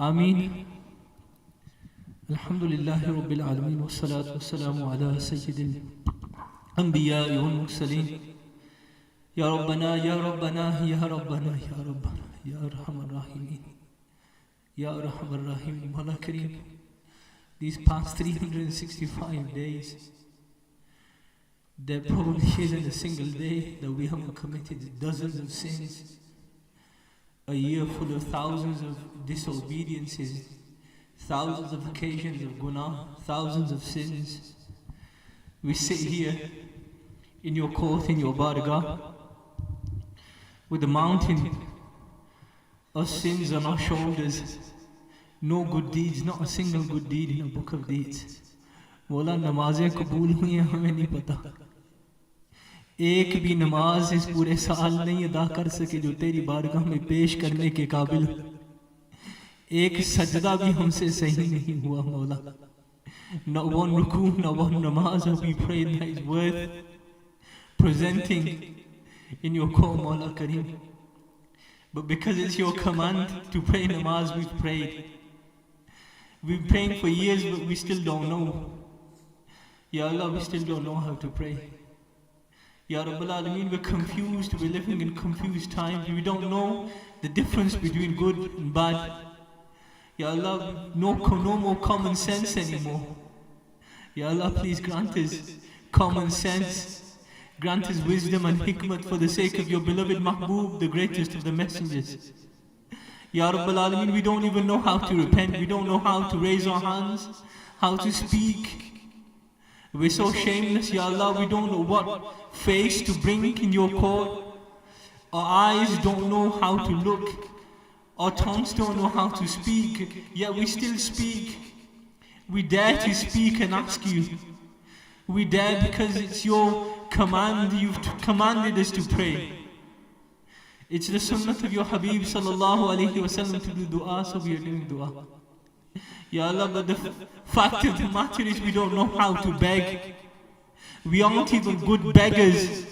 آمين. الحمد لله رب العالمين والصلاة والسلام على سيد الأنبياء والمرسلين. يا ربنا يا ربنا يا ربنا يا ربنا يا أرحم الراحمين يا أرحم الراحمين. Mawla Kareem, these past 365 days, there probably isn't a single day that we haven't committed dozens of sins. A year full of thousands of disobediences, thousands of occasions of guna, thousands of sins. We sit here in your court, in your bargah, with a mountain of sins on our shoulders. No good deeds, not a single good deed in a book of deeds. Mawla, namazein kabool hui hain, hमें नहीं पता. एक भी नमाज इस पूरे साल नहीं अदा कर सके जो तेरी बारगाह में पेश करने के काबिल. एक सजदा भी हमसे सही नहीं हुआ मौला. Not one ruku, not one namaz have we prayed that is worth presenting in your court, Mawla Kareem. But because it's your command to pray namaz, we've prayed. We've been praying for years, but we still don't know. Ya Allah, we still don't know how to pray. Ya Rabbal Alameen, we're confused, we're living in confused times. We don't know the difference between good and bad. Ya Allah, no more common sense anymore. Ya Allah, please grant us common sense. Grant us wisdom and hikmat for the sake of your beloved Mahbub, the greatest of the messengers. Ya Rabbal Alameen, we don't even know how to repent. We don't know how to raise our hands, how to speak. We're so shameless, Ya Allah, we don't know what face to bring in your court. Our eyes don't know how to look. Our tongues don't know how to speak, yet we still speak. We dare to speak and ask you. We dare because it's your command, you've commanded us to pray. It's the sunnah of your Habib sallallahu alayhi wa sallam to do dua, so we are doing dua. Ya Allah, but the fact of the matter is we don't know how to beg. We aren't even good beggars.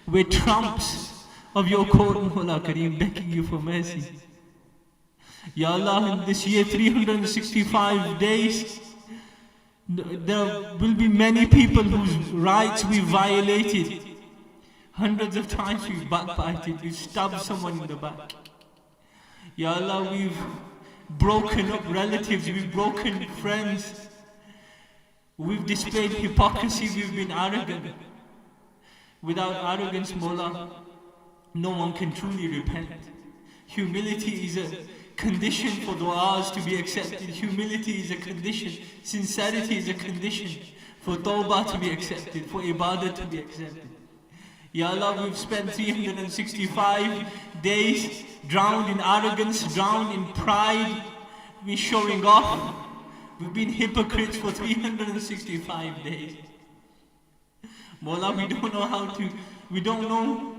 We're tramps of your court, Mawla Kareem, begging you for mercy. Ya Allah, in this year 365 days, there will be many people whose rights we violated. Hundreds of times we've backbited, we've stabbed someone in the back. Ya Allah, we've broken up relatives, we've broken friends, we've displayed hypocrisy, we've been arrogant. Without arrogance, Mawla, no one can truly repent. Humility is a condition for du'as to be accepted. Humility is a condition, sincerity is a condition for tawbah to be accepted, for ibadah to be accepted. Ya Allah, we've spent 365 days drowned in arrogance, drowned in pride, we're showing off. We've been hypocrites for 365 days. Mawla, we don't know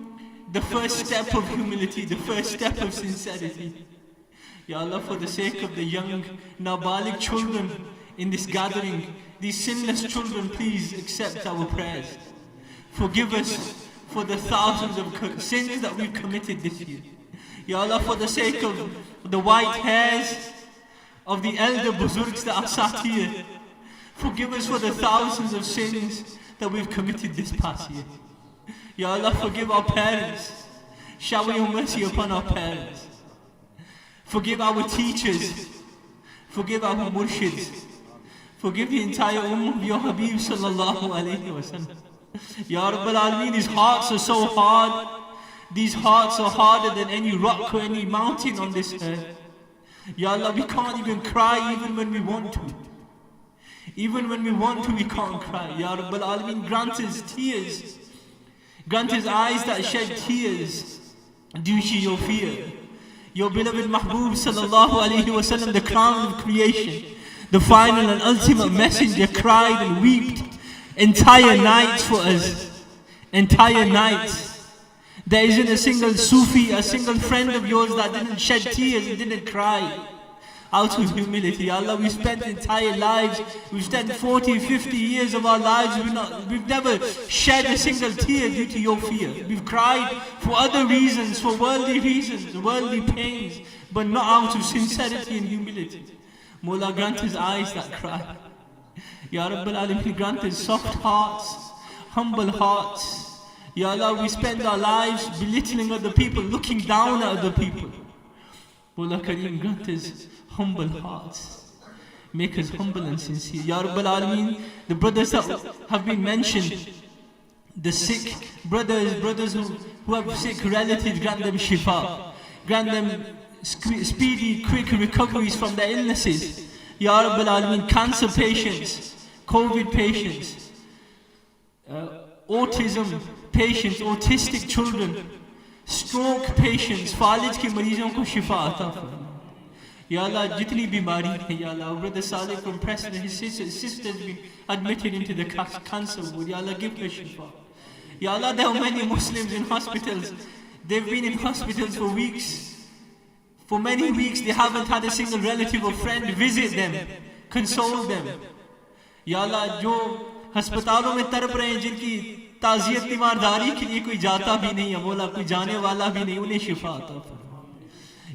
the first step of humility, the first step of sincerity. Ya Allah, for the sake of the young Nabalik children in this gathering, these sinless children, please accept our prayers. Forgive us for the thousands of sins that we've committed this year. Ya Allah, for the sake of the white hairs of the elder buzurgs that are sat here, forgive us for the thousands of sins that we've committed this past year. Ya Allah, forgive our parents. Shower your mercy upon our parents. Forgive our teachers. Forgive our murshids. Forgive the entire ummah of your Habib sallallahu alayhi wa sallam. Ya Rabbal Alameen, these hearts are so hard. These hearts are harder than any rock or any mountain on this earth. Ya Allah, we can't even cry even when we want to. Even when we want to, we can't cry. Ya Rabbal Alameen, grant us tears. Grant us eyes that shed tears due to your fear. Your beloved Mahbub sallallahu alayhi wa sallam, the crown of creation, the final and ultimate messenger, cried and wept entire nights for us. Entire nights. There isn't a single Sufi, a single friend of yours that didn't shed tears and didn't cry out of humility. Allah, we spent entire lives, we've spent 40, 50 years of our lives, we've never shed a single tear due to your fear. We've cried for other reasons, for worldly reasons, worldly pains, but not out of sincerity and humility. Mawla, grant us eyes that cry. Ya Rabbal Alameen, grant us soft hearts, humble hearts. Ya Allah, we spend our lives belittling other people, looking down at other people. Mawla Kareem, grant us humble hearts. Make us humble and sincere. Ya Rabbal Alameen, the brothers that have been mentioned, the sick brothers who have sick relatives, grant them shifa. Grant them speedy, quick recoveries from their illnesses. Ya Rabbal Alameen, cancer patients, COVID patients, autism patients, autistic children, stroke patients, फालिज के मरीजों को शिफा आता फरमा. Ya Allah, jitni bimari hai, Ya Allah, our brother Saleh from Preston, his sister's been admitted into the cancer ward. Ya Allah, give her shifa. Ya Allah, there are many Muslims in hospitals. They've been in hospitals for weeks. For many weeks, they haven't had a single relative or friend visit them, console them. Ya Allah, जो अस्पतालों में तड़प रहे हैं, जिनकी ताज़ियत तीमारदारी के लिए कोई जाता भी नहीं है, मौला कोई जाने वाला भी नहीं, उन्हें शिफा अता फरमा.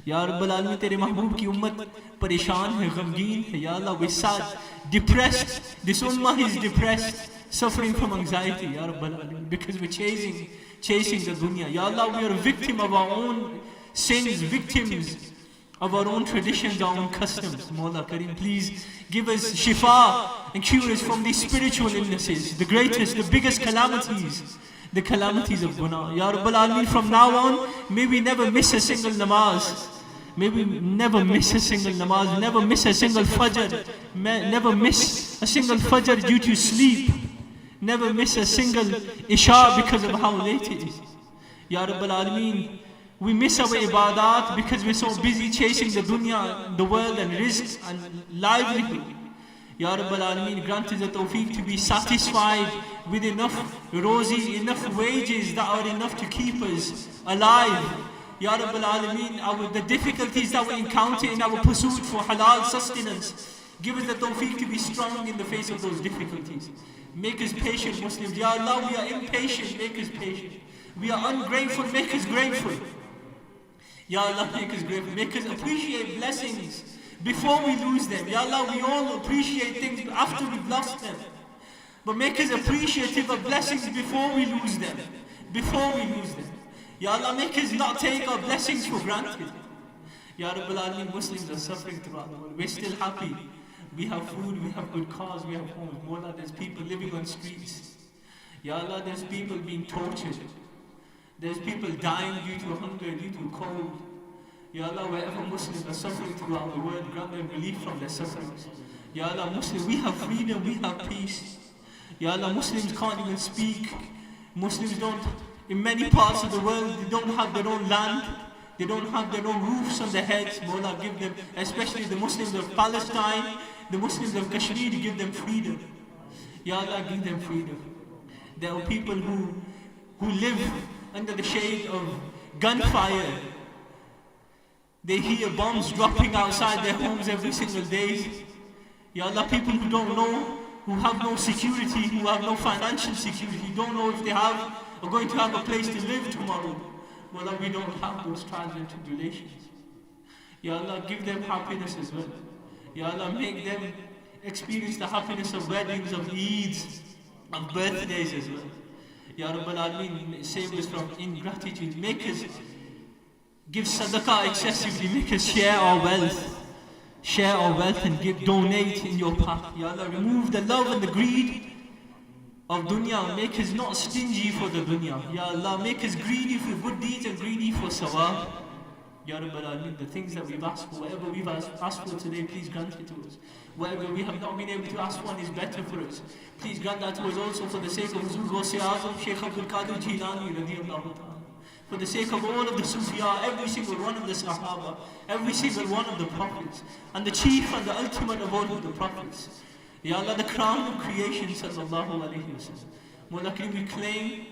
Ya Rabbal Alameen, तेरे महबूब की उम्मत परेशान है, गमगीन है. Ya Allah, we're sad, depressed. This ummah is depressed, suffering from anxiety. Ya Rabbal Alameen, because we're chasing the dunya. Ya Allah, we are a victim of our own sins, victims of our own traditions, our own customs. Mawla Kareem, please give us shifa and cure us from these spiritual illnesses, the greatest, the biggest calamities, the calamities of guna. Ya Rabbal Alameen, from now on, may we never miss a single namaz. May we never miss a single namaz, never miss a single fajr, never miss a single fajr due to sleep, never miss a single isha because of how late it is. Ya Rabbal Alameen, we miss our ibadat because we're so busy chasing the dunya, the world and rizq and livelihood. Ya Rabbal Alameen, grant us the tawfiq to be satisfied with enough rozi, enough wages that are enough to keep us alive. Ya Rabbal Alameen, the difficulties that we encounter in our pursuit for halal sustenance, give us the tawfiq to be strong in the face of those difficulties. Make us patient Muslims. Ya Allah, we are impatient, make us patient. We are ungrateful, make us grateful. Ya Allah, make us grateful. Make us appreciate blessings before we lose them. Ya Allah, we all appreciate things after we've lost them. But make us appreciative of blessings before we lose them. Before we lose them. Ya Allah, make us not take our blessings for granted. Ya Rabbal Alameen, Muslims are suffering throughout the world. We're still happy. We have food, we have good cars, we have homes. Mawla, there's people living on streets. Ya Allah, there's people being tortured. There's people dying due to hunger, due to cold. Ya Allah, wherever Muslims are suffering throughout the world, grant them relief from their sufferings. Ya Allah, Muslims, we have freedom, we have peace. Ya Allah, Muslims can't even speak. Muslims don't, in many parts of the world, they don't have their own land. They don't have their own roofs on their heads. Mawla, give them, especially the Muslims of Palestine, the Muslims of Kashmir, give them freedom. Ya Allah, give them freedom. There are people who live under the shade of gunfire. They hear bombs dropping outside their homes every single day. Ya Allah, people who don't know, who have no security, who have no financial security, don't know if they are going to have a place to live tomorrow. Well, we don't have those trials and tribulations. Ya Allah, give them happiness as well. Ya Allah, make them experience the happiness of weddings, of Eids, of birthdays as well. Ya Rabbal Alameen, save us from ingratitude. Make us give sadaqah excessively. Make us share our wealth. Share our wealth and donate in your path. Ya Allah, remove the love and the greed of dunya. Make us not stingy for the dunya. Ya Allah, make us greedy for good deeds and greedy for sawab. Ya Rabbal Alameen, the things that we've asked for, whatever we've asked for today, please grant it to us. Whatever we have not been able to ask for is better for us. Please grant that to us also for the sake of Huzur Ghaus-e Azam, Shaykh Abdul Qadir Jilani radiyallahu ta'ala. For the sake of all of the Sufiya, every single one of the Sahaba, every single one of the Prophets, and the chief and the ultimate of all of the Prophets. Ya Allah, the crown of creation, sallallahu alayhi wa sallam. Mawla Kareem, we claim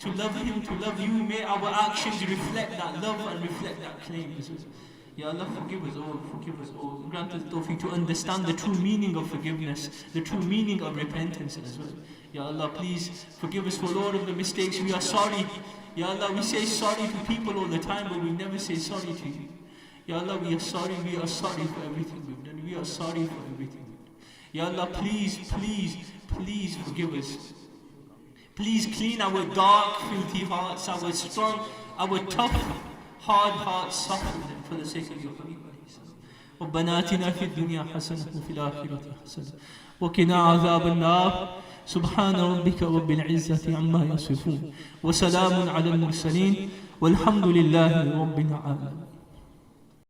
to love Him, to love You. May our actions reflect that love and reflect that claim. Ya Allah, forgive us all, forgive us all. Grant us tawfiq to understand the true meaning of forgiveness, the true meaning of repentance as well. Ya Allah, please forgive us for all of the mistakes. We are sorry. Ya Allah, we say sorry to people all the time, but we never say sorry to You. Ya Allah, we are sorry for everything we've done. We are sorry for everything we've done. Ya Allah, please forgive us. Please clean our dark, filthy hearts, our strong, our tough, hard hearts, soften them for the sake of your Habib. ربنا آتنا في الدنيا حسنة وفي الآخرة حسنة وقنا عذاب النار سبحان ربك رب العزة عما يصفون وسلام على المرسلين والحمد لله رب العالمين.